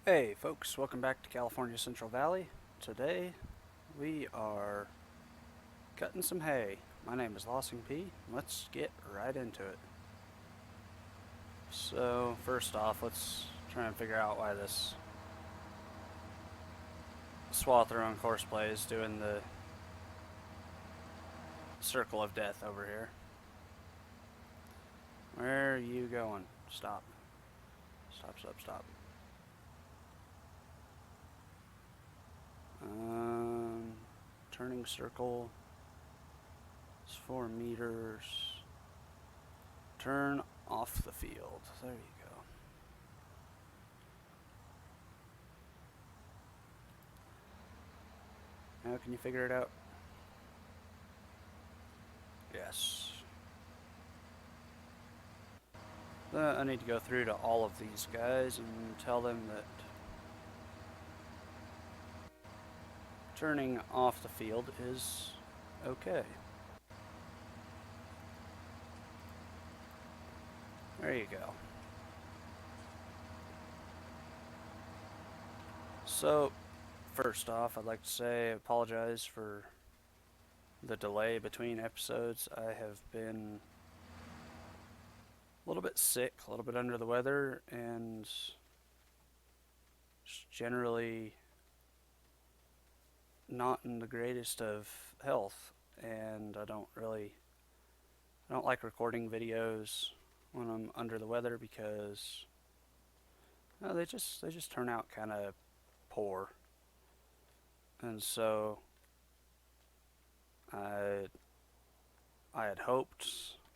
Hey folks, welcome back to California Central Valley. Today we are cutting some hay. My name is Lawson P. Let's get right into it. So first off, let's try and figure out why this swather on Courseplay is doing the circle of death over here. Where are you going? Stop. Stop, stop, stop. Turning circle is 4 meters. Turn off the field. There you go. Now can you figure it out? Yes. I need to go through to all of these guys and tell them that turning off the field is okay. There you go. So, first off, I'd like to say I apologize for the delay between episodes. I have been a little bit sick, a little bit under the weather, and just generally not in the greatest of health. And I don't like recording videos when I'm under the weather because they just turn out kind of poor. And so I had hoped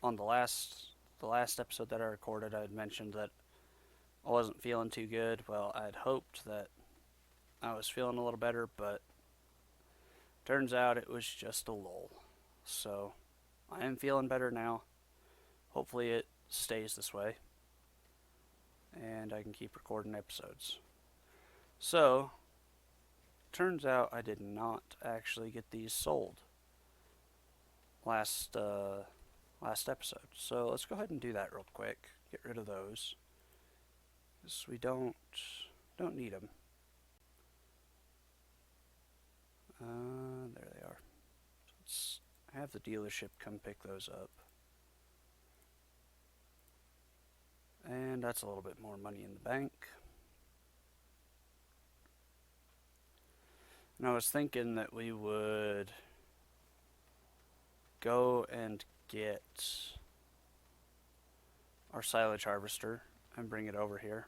on the last episode that I recorded, I had mentioned that I wasn't feeling too good. Well, I had hoped that I was feeling a little better, but turns out it was just a lull. So I am feeling better now. Hopefully it stays this way and I can keep recording episodes. So, turns out I did not actually get these sold last episode. So let's go ahead and do that real quick. Get rid of those, because we don't need them. There they are. Let's have the dealership come pick those up. And that's a little bit more money in the bank. And I was thinking that we would go and get our silage harvester and bring it over here.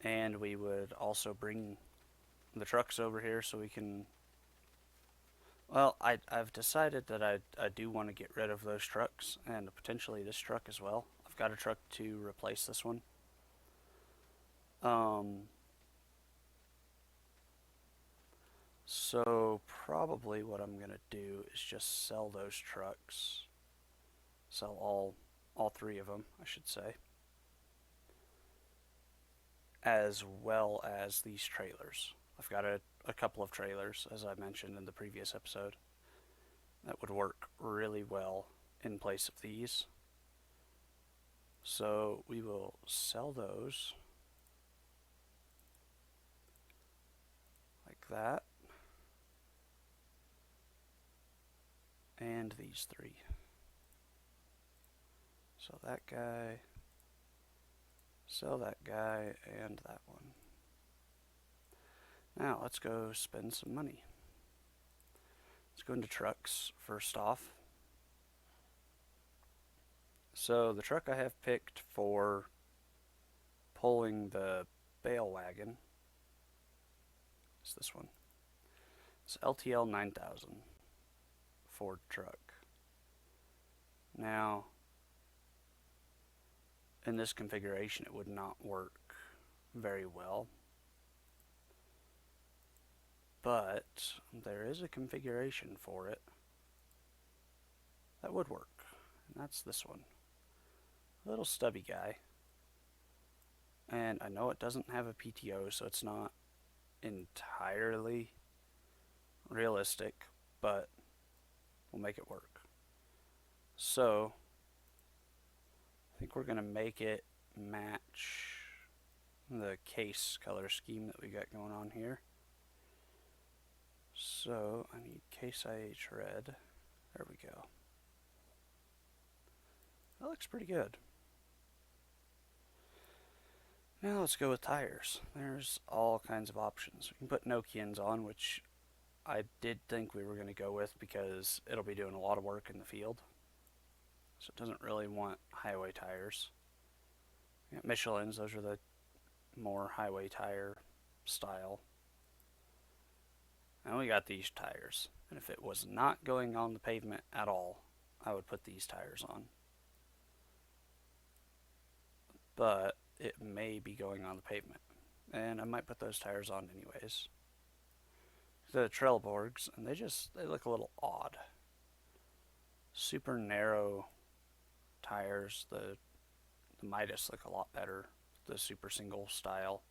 And we would also bring the trucks over here so we can... Well, I've decided that I do want to get rid of those trucks and potentially this truck as well. I've got a truck to replace this one. So probably what I'm gonna do is just sell those trucks. Sell all three of them, I should say. As well as these trailers. I've got a couple of trailers, as I mentioned in the previous episode, that would work really well in place of these. So we will sell those like that. And these three. So that guy, sell that guy, and that one. Now let's go spend some money. Let's go into trucks first off. So the truck I have picked for pulling the bale wagon is this one. It's LTL 9000 Ford truck. Now, in this configuration, it would not work very well. But there is a configuration for it that would work, and that's this one. A little stubby guy. And I know it doesn't have a PTO, so it's not entirely realistic, but we'll make it work. So, I think we're going to make it match the case color scheme that we got going on here. So I need Case IH red. There we go. That looks pretty good. Now let's go with tires. There's all kinds of options. We can put Nokians on, which I did think we were going to go with because it'll be doing a lot of work in the field. So it doesn't really want highway tires. Michelin's, those are the more highway tire style. And we got these tires. And if it was not going on the pavement at all, I would put these tires on. But it may be going on the pavement. And I might put those tires on anyways. The Trelleborgs, and they look a little odd. Super narrow tires. The Midas look a lot better. The super single style.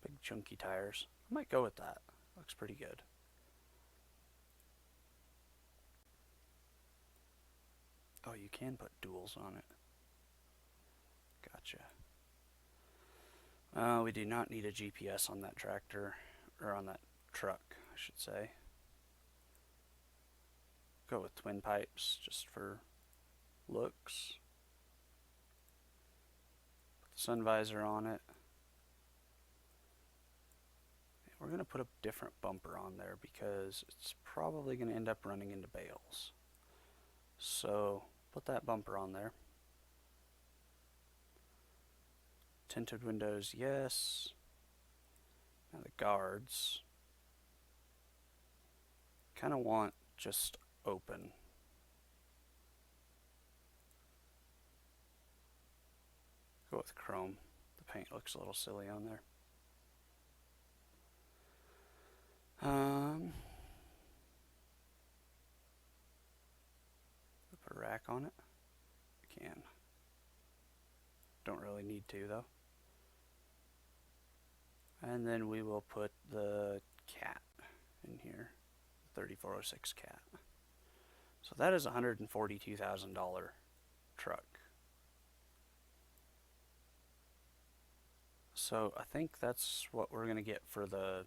Big chunky tires. I might go with that. Looks pretty good. Oh, you can put duals on it. Gotcha. We do not need a GPS on that tractor, or on that truck, I should say. Go with twin pipes, just for looks. Put the sun visor on it. We're going to put a different bumper on there because it's probably going to end up running into bales. So put that bumper on there. Tinted windows, yes. Now the guards. Kind of want just open. Go with chrome. The paint looks a little silly on there. Put a rack on it. I can. Don't really need to though. And then we will put the cat in here, 3406 cat. So that is a $142,000 truck. So I think that's what we're gonna get for the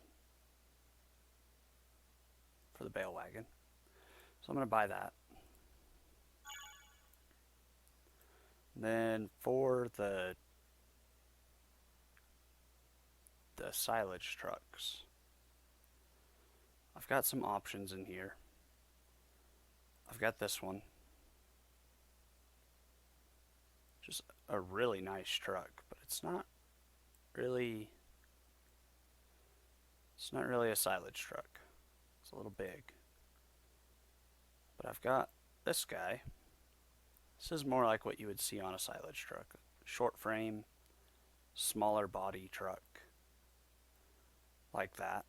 bale wagon. So I'm gonna buy that. And then for the silage trucks, I've got some options in here. I've got this one, just a really nice truck, but it's not really a silage truck. It's a little big. But I've got this guy. This is more like what you would see on a silage truck. Short frame, smaller body truck. Like that.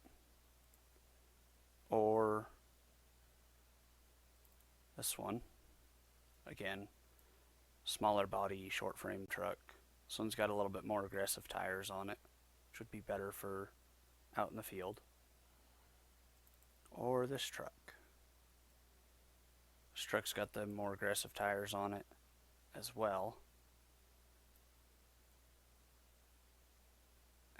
Or this one. Again, smaller body, short frame truck. This one's got a little bit more aggressive tires on it, which would be better for out in the field. Or this truck. This truck's got the more aggressive tires on it as well.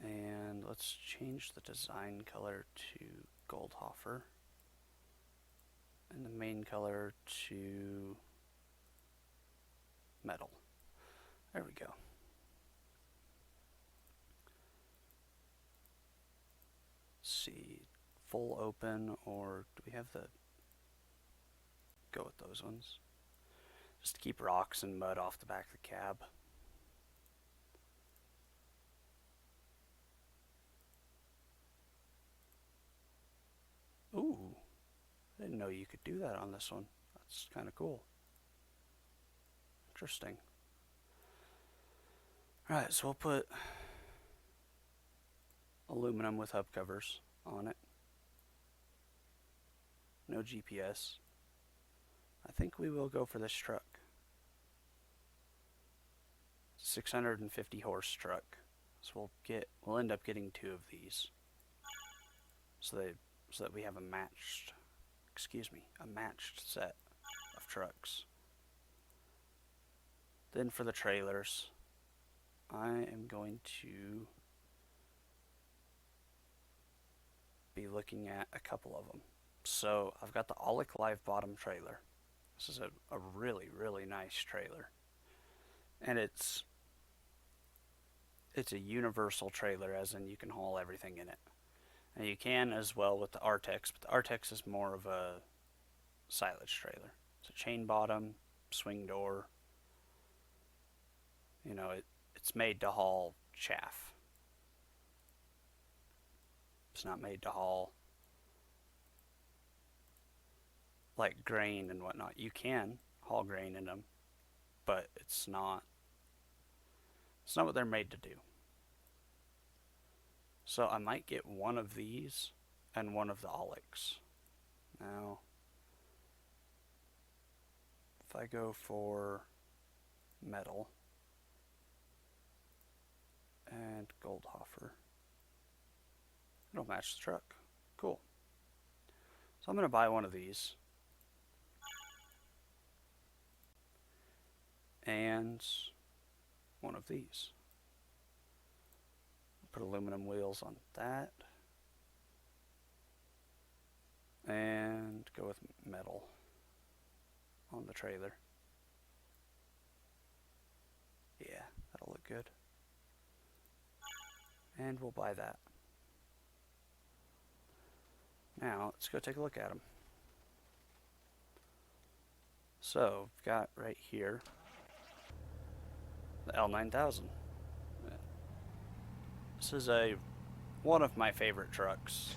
And let's change the design color to Goldhofer. And the main color to metal. There we go. Let's see, full open, or do we have the... Go with those ones. Just to keep rocks and mud off the back of the cab. Ooh, I didn't know you could do that on this one. That's kind of cool. Interesting. Alright, so we'll put aluminum with hub covers on it. No GPS. I think we will go for this truck. 650 horse truck. So we'll end up getting 2 of these. So that we have a matched set of trucks. Then for the trailers, I am going to be looking at a couple of them. So I've got the Aulic Live bottom trailer. This is a really, really nice trailer. And it's a universal trailer, as in you can haul everything in it. And you can as well with the Artex, but the Artex is more of a silage trailer. It's a chain bottom, swing door. You know, it's made to haul chaff. It's not made to haul like grain and whatnot. You can haul grain in them, but it's not what they're made to do. So I might get one of these and one of the Aulics. Now, if I go for metal and Goldhofer, it'll match the truck. Cool. So I'm going to buy one of these. And one of these. Put aluminum wheels on that. And go with metal on the trailer. Yeah, that'll look good. And we'll buy that. Now, let's go take a look at them. So, we've got right here the L9000. This is one of my favorite trucks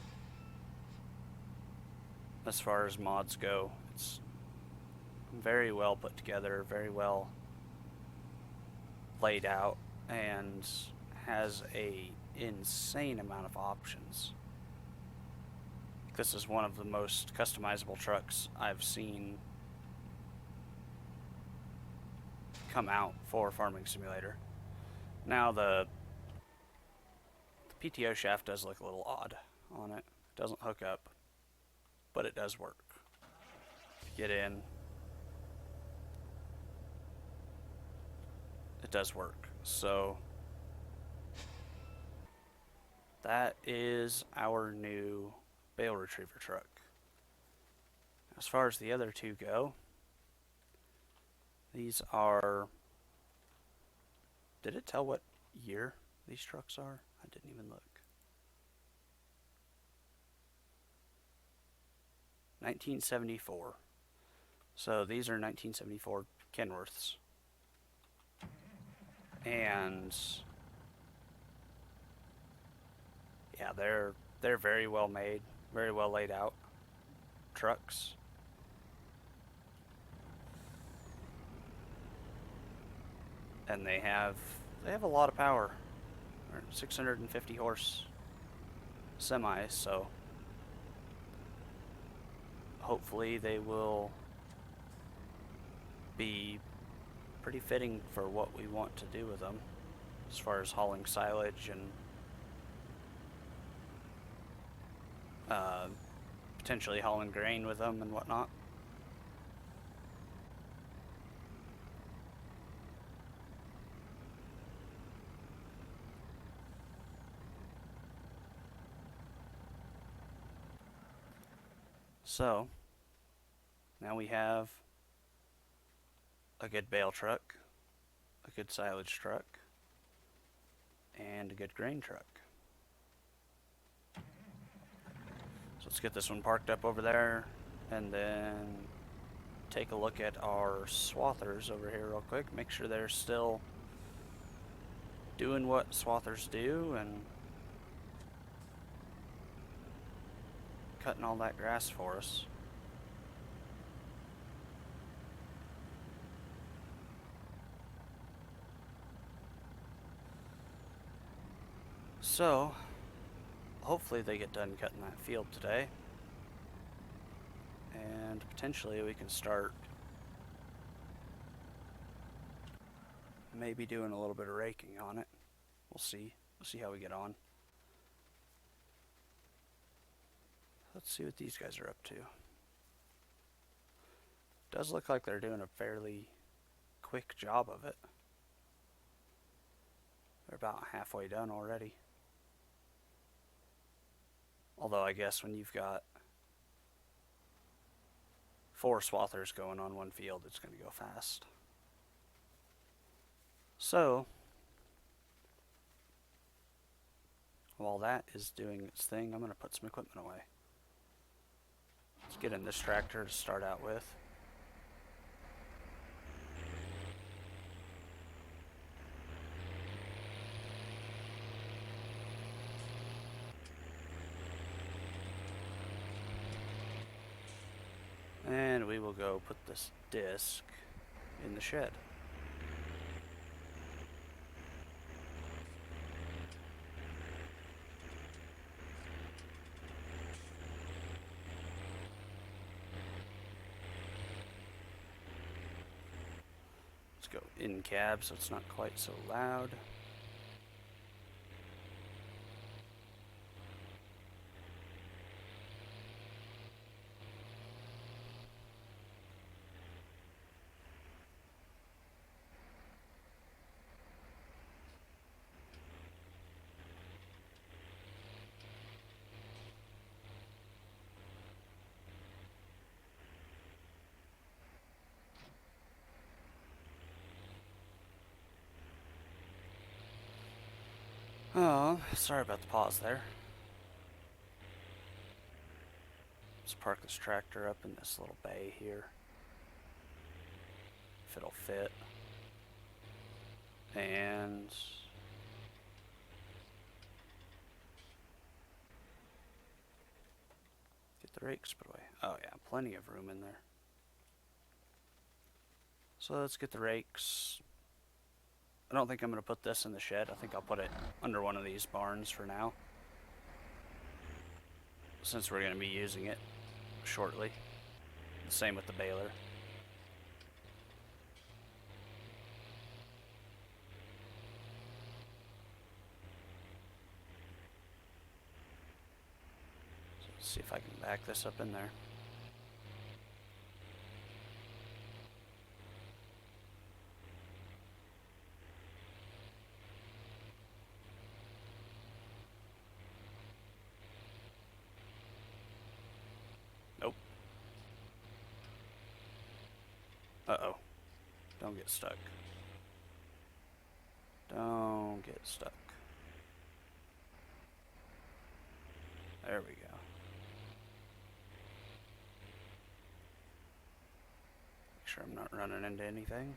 as far as mods go. It's very well put together, very well laid out, and has a insane amount of options. This is one of the most customizable trucks I've seen come out for Farming Simulator. Now the PTO shaft does look a little odd on it. It doesn't hook up, but it does work. Get in. It does work. So that is our new bale retriever truck. As far as the other two go, these are... Did it tell what year these trucks are? I didn't even look. 1974. So these are 1974 Kenworths. And yeah, they're very well made, very well laid out trucks. And they have a lot of power. They're 650 horse semis, so hopefully they will be pretty fitting for what we want to do with them as far as hauling silage and potentially hauling grain with them and whatnot. So now we have a good bale truck, a good silage truck, and a good grain truck. So let's get this one parked up over there and then take a look at our swathers over here real quick. Make sure they're still doing what swathers do and cutting all that grass for us. So, hopefully they get done cutting that field today. And potentially we can start maybe doing a little bit of raking on it. We'll see. We'll see how we get on. Let's see what these guys are up to. Does look like they're doing a fairly quick job of it. They're about halfway done already. Although I guess when you've got 4 swathers going on one field, it's going to go fast. So, while that is doing its thing, I'm going to put some equipment away. Let's get in this tractor to start out with. And we will go put this disc in the shed. Let's go in cab so it's not quite so loud. Oh, sorry about the pause there. Let's park this tractor up in this little bay here. If it'll fit. And get the rakes put away. Oh yeah, plenty of room in there. So let's get the rakes. I don't think I'm going to put this in the shed. I think I'll put it under one of these barns for now, since we're going to be using it shortly. The same with the baler. So let's see if I can back this up in there. Nope. Uh-oh. Don't get stuck. Don't get stuck. There we go. Make sure I'm not running into anything.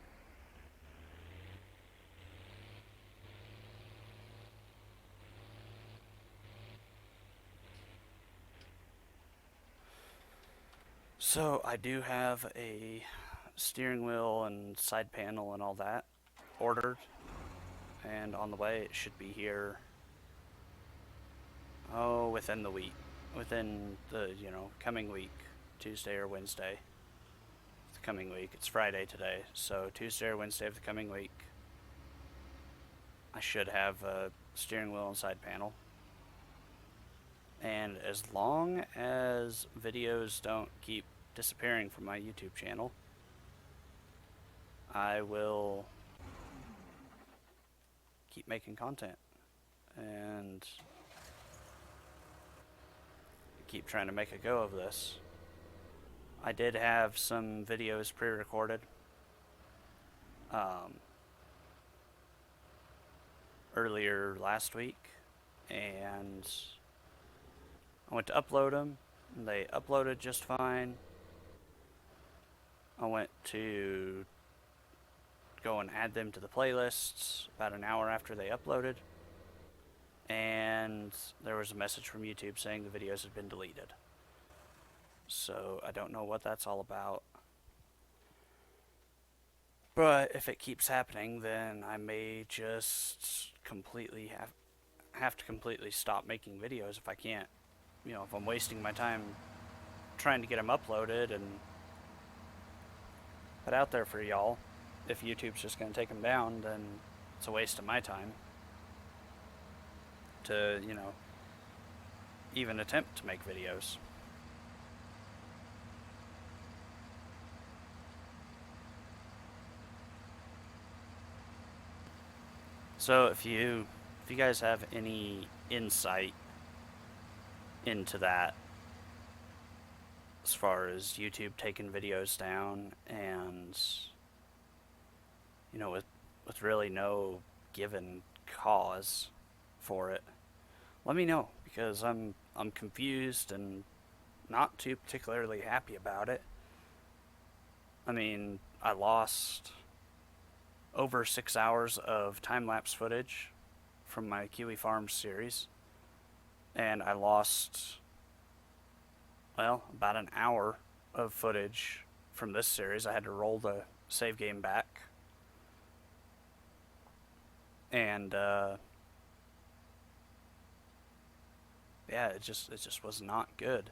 So I do have a steering wheel and side panel and all that ordered, and on the way. It should be here, oh, within the week, within the, coming week, Tuesday or Wednesday. The coming week. It's Friday today, so Tuesday or Wednesday of the coming week, I should have a steering wheel and side panel. And as long as videos don't keep disappearing from my YouTube channel, I will keep making content and keep trying to make a go of this. I did have some videos pre-recorded earlier last week, and I went to upload them. They uploaded just fine. I went to go and add them to the playlists about an hour after they uploaded, and there was a message from YouTube saying the videos had been deleted. So I don't know what that's all about. But if it keeps happening, then I may just completely have to completely stop making videos if I can't. If I'm wasting my time trying to get them uploaded and put out there for y'all, if YouTube's just going to take them down, then it's a waste of my time to, even attempt to make videos. So if you guys have any insight into that, as far as YouTube taking videos down, and with really no given cause for it, let me know, because I'm confused and not too particularly happy about it. I mean, I lost over 6 hours of time lapse footage from my Kiwi Farms series, and I lost, well, about an hour of footage from this series. I had to roll the save game back, and yeah, it just was not good.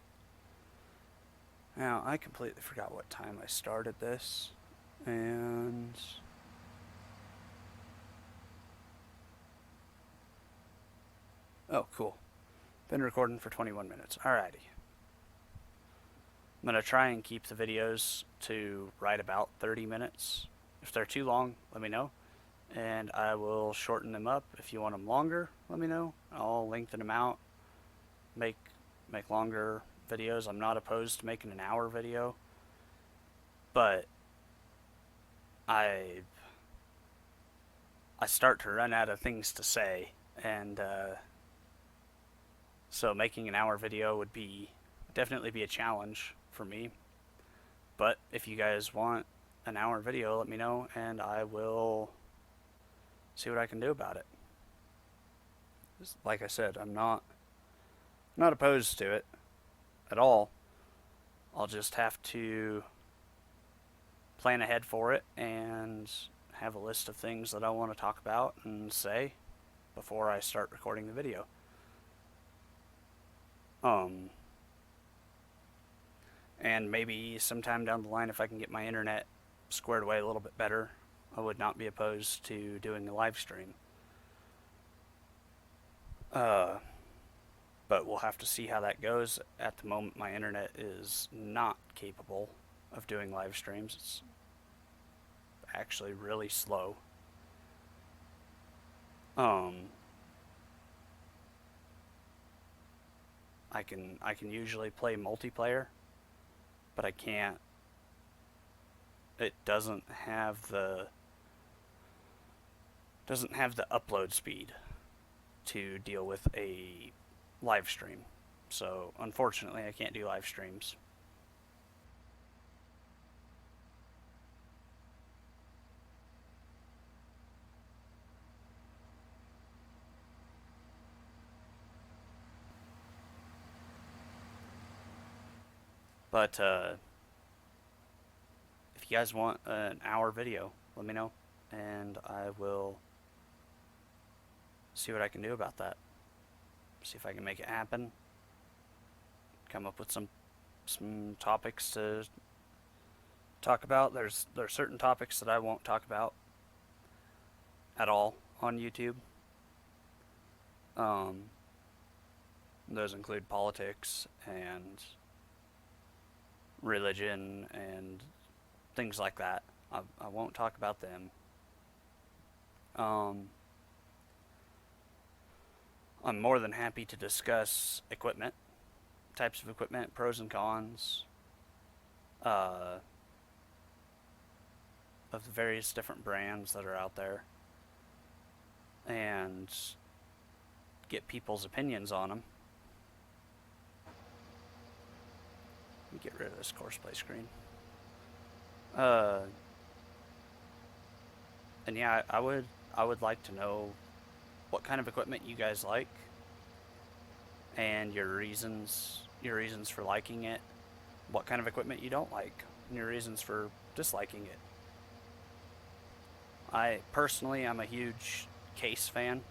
Now I completely forgot what time I started this, and oh, cool. Been recording for 21 minutes. Alrighty. I'm going to try and keep the videos to right about 30 minutes. If they're too long, let me know, and I will shorten them up. If you want them longer, let me know. I'll lengthen them out, make longer videos. I'm not opposed to making an hour video, but I start to run out of things to say, and so making an hour video would definitely be a challenge for me. But if you guys want an hour video, let me know, and I will see what I can do about it. Like I said, I'm not opposed to it at all. I'll just have to plan ahead for it and have a list of things that I want to talk about and say before I start recording the video. And maybe sometime down the line, if I can get my internet squared away a little bit better, I would not be opposed to doing a live stream. But we'll have to see how that goes. At the moment, my internet is not capable of doing live streams. It's actually really slow. I can usually play multiplayer, but I can't. It doesn't have the upload speed to deal with a live stream. So unfortunately, I can't do live streams. But if you guys want an hour video, let me know, and I will see what I can do about that. See if I can make it happen. Come up with some topics to talk about. There's certain topics that I won't talk about at all on YouTube. Those include politics and religion and things like that. I won't talk about them. I'm more than happy to discuss equipment, types of equipment, pros and cons, of the various different brands that are out there, and get people's opinions on them. Let me get rid of this course play screen. And yeah, I would like to know what kind of equipment you guys like, and your reasons for liking it. What kind of equipment you don't like, and your reasons for disliking it. I personally, I'm a huge Case fan.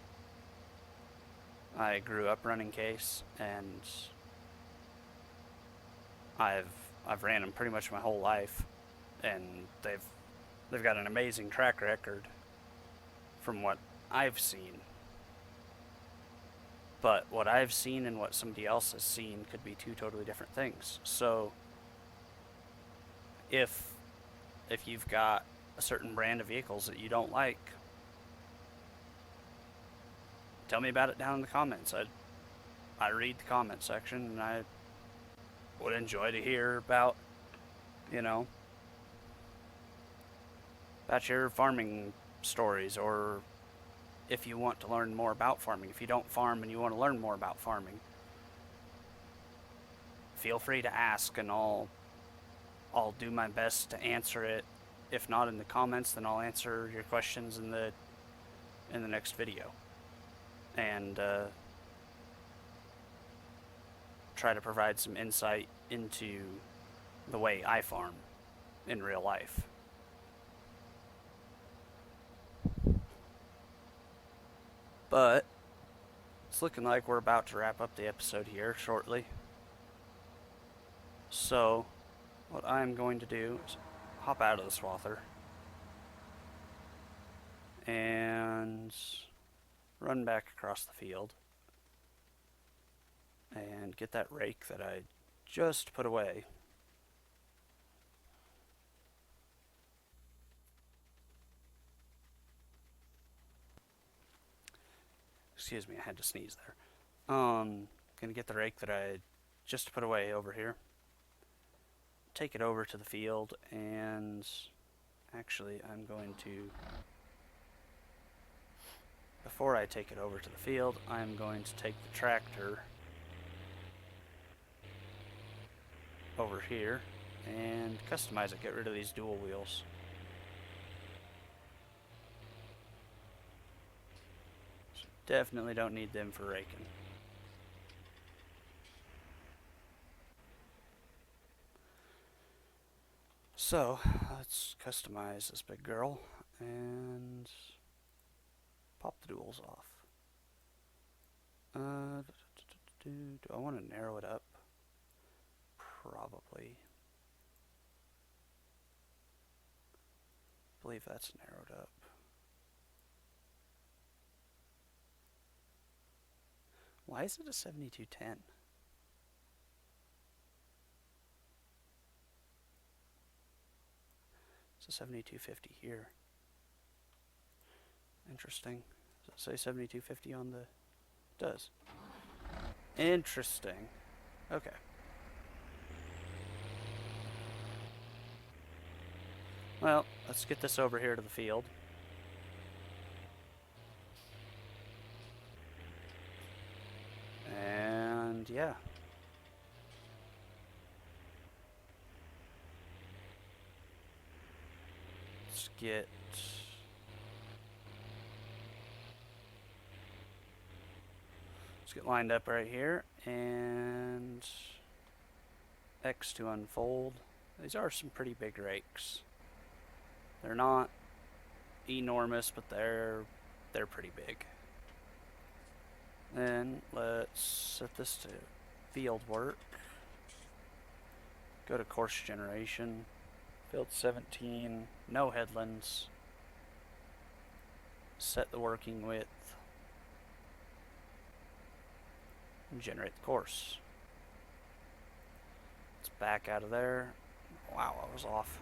I grew up running Case, and I've ran them pretty much my whole life, and they've got an amazing track record from what I've seen. But what I've seen and what somebody else has seen could be two totally different things. So if you've got a certain brand of vehicles that you don't like, tell me about it down in the comments. I read the comment section, and I would enjoy to hear about, you know, about your farming stories, or if you want to learn more about farming. If you don't farm and you want to learn more about farming, feel free to ask, and I'll do my best to answer it. If not in the comments, then I'll answer your questions in the next video, and try to provide some insight into the way I farm in real life. But it's looking like we're about to wrap up the episode here shortly. So what I'm going to do is hop out of the swather and run back across the field and get that rake that I just put away. Excuse me, I had to sneeze there. Gonna get the rake that I just put away over here, take it over to the field, and actually I'm going to, before I take it over to the field, I'm going to take the tractor over here and customize it, get rid of these dual wheels. So definitely don't need them for raking. So let's customize this big girl and pop the duals off. Do I want to narrow it up? Probably. I believe that's narrowed up. Why is it a 7210? It's a 7250 here. Interesting. Does it say 7250 on the... It does. Interesting. Okay. Well, let's get this over here to the field. And yeah. Let's get lined up right here, and X to unfold. These are some pretty big rakes. They're not enormous, but they're pretty big. Then let's set this to field work. Go to course generation. Field 17, no headlands. Set the working width. And generate the course. Let's back out of there. Wow, I was off.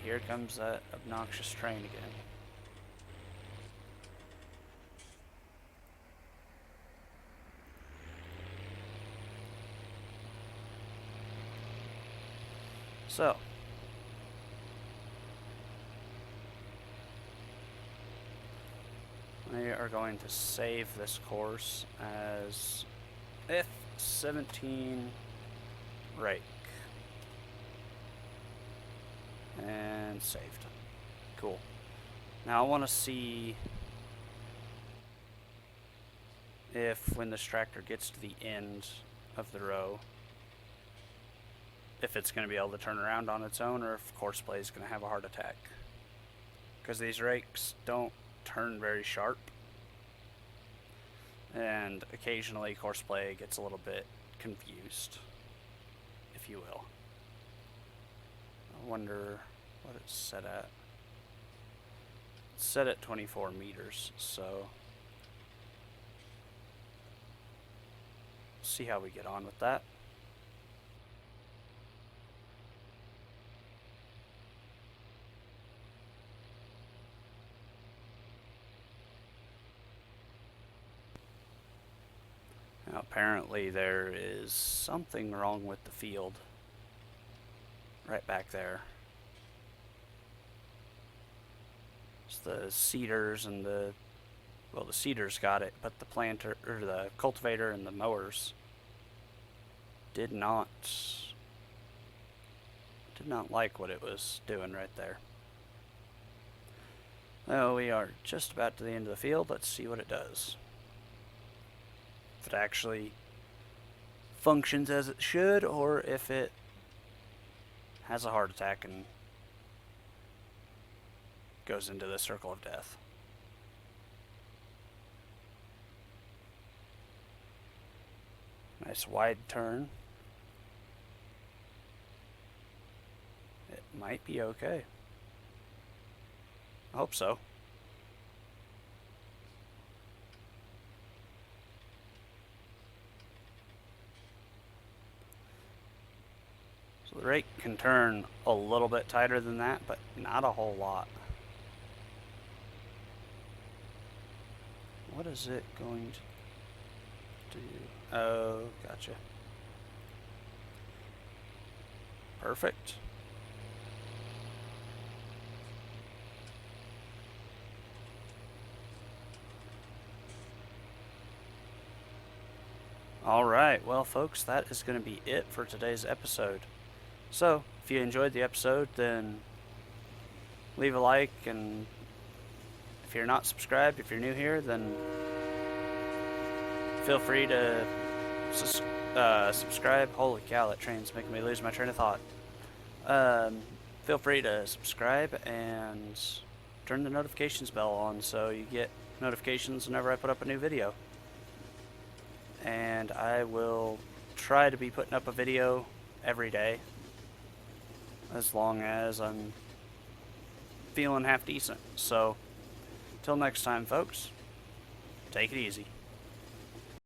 Here comes that obnoxious train again. So, we are going to save this course as F17 rake. And saved. Cool. Now I want to see if when this tractor gets to the end of the row, if it's going to be able to turn around on its own, or if Courseplay is going to have a heart attack. Because these rakes don't turn very sharp, and occasionally Courseplay gets a little bit confused, if you will. I wonder what it's set at. It's set at 24 meters, so see how we get on with that. Now, apparently there is something wrong with the field right back there. It's the seeders and the seeders got it, but the planter or the cultivator and the mowers did not like what it was doing right there. Well, we are just about to the end of the field. Let's see what it does. If it actually functions as it should, or if it has a heart attack and goes into the circle of death. Nice wide turn. It might be okay. I hope so. So the rake can turn a little bit tighter than that, but not a whole lot. What is it going to do? Oh, gotcha. Perfect. Alright, well folks, that is going to be it for today's episode. So, if you enjoyed the episode, then leave a like, and if you're not subscribed, if you're new here, then feel free to subscribe. Holy cow, that train's making me lose my train of thought. Feel free to subscribe and turn the notifications bell on so you get notifications whenever I put up a new video. And I will try to be putting up a video every day, as long as I'm feeling half decent. So, till next time, folks, take it easy.